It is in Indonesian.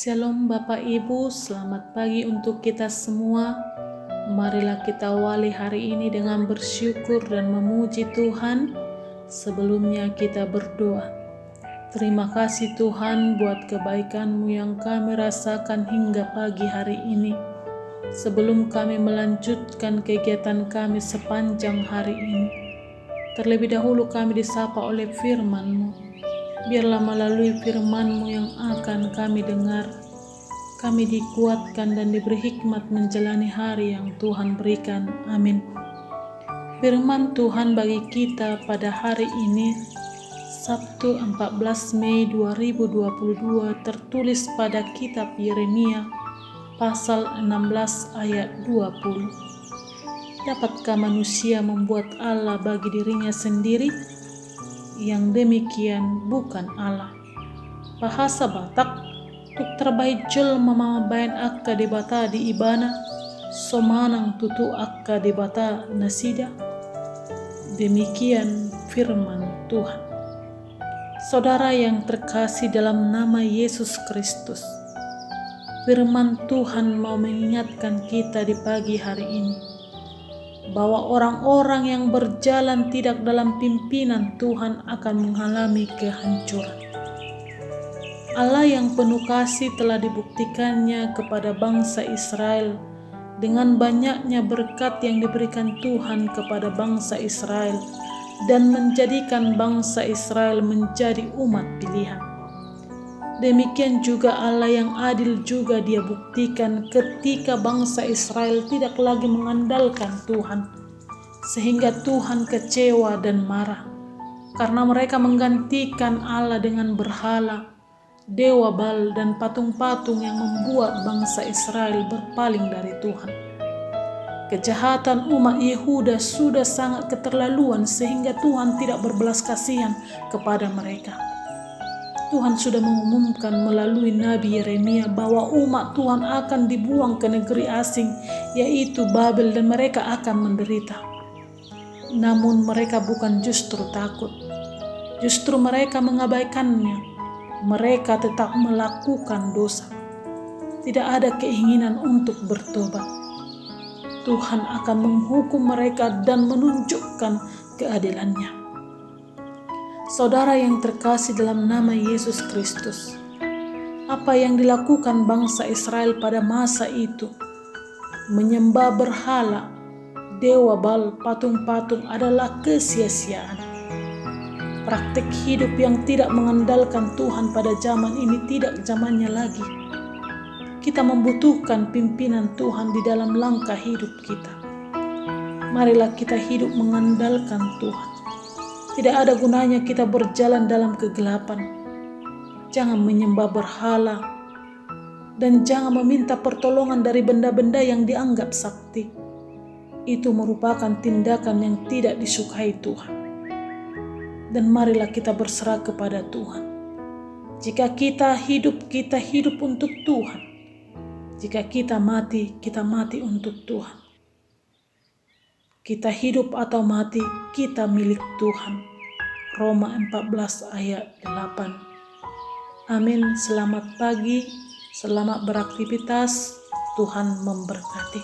Shalom Bapak Ibu, selamat pagi untuk kita semua. Marilah kita awali hari ini dengan bersyukur dan memuji Tuhan. Sebelumnya kita berdoa. Terima kasih Tuhan buat kebaikan-Mu yang kami rasakan hingga pagi hari ini. Sebelum kami melanjutkan kegiatan kami sepanjang hari ini, terlebih dahulu kami disapa oleh firman-Mu. Biarlah melalui firman-Mu yang akan kami dengar, kami dikuatkan dan diberi hikmat menjalani hari yang Tuhan berikan. Amin. Firman Tuhan bagi kita pada hari ini, Sabtu 14 Mei 2022, tertulis pada kitab Yeremia, pasal 16 ayat 20. Dapatkah manusia membuat Allah bagi dirinya sendiri? Yang demikian bukan Allah. Bahasa Batak, tuk terbaik jel mamabayan akka di bata di ibana, somanang tutu akka di bata nasida. Demikian firman Tuhan. Saudara yang terkasih dalam nama Yesus Kristus, firman Tuhan mau mengingatkan kita di pagi hari ini, bahwa orang-orang yang berjalan tidak dalam pimpinan Tuhan akan mengalami kehancuran. Allah yang penuh kasih telah dibuktikannya kepada bangsa Israel dengan banyaknya berkat yang diberikan Tuhan kepada bangsa Israel dan menjadikan bangsa Israel menjadi umat pilihan. Demikian juga Allah yang adil juga Dia buktikan ketika bangsa Israel tidak lagi mengandalkan Tuhan, sehingga Tuhan kecewa dan marah karena mereka menggantikan Allah dengan berhala, dewa Baal dan patung-patung yang membuat bangsa Israel berpaling dari Tuhan. Kejahatan umat Yehuda sudah sangat keterlaluan sehingga Tuhan tidak berbelas kasihan kepada mereka. Tuhan sudah mengumumkan melalui Nabi Yeremia bahwa umat Tuhan akan dibuang ke negeri asing, yaitu Babel, dan mereka akan menderita. Namun mereka bukan justru takut, justru mereka mengabaikannya. Mereka tetap melakukan dosa. Tidak ada keinginan untuk bertobat. Tuhan akan menghukum mereka dan menunjukkan keadilannya. Saudara yang terkasih dalam nama Yesus Kristus, apa yang dilakukan bangsa Israel pada masa itu, menyembah berhala, dewa Baal, patung-patung adalah kesia-siaan. Praktik hidup yang tidak mengandalkan Tuhan pada zaman ini tidak zamannya lagi. Kita membutuhkan pimpinan Tuhan di dalam langkah hidup kita. Marilah kita hidup mengandalkan Tuhan. Tidak ada gunanya kita berjalan dalam kegelapan. Jangan menyembah berhala dan jangan meminta pertolongan dari benda-benda yang dianggap sakti. Itu merupakan tindakan yang tidak disukai Tuhan. Dan marilah kita berserah kepada Tuhan. Jika kita hidup untuk Tuhan. Jika kita mati untuk Tuhan. Kita hidup atau mati, kita milik Tuhan. Roma 14 ayat 8. Amin. Selamat pagi, selamat beraktivitas. Tuhan memberkati.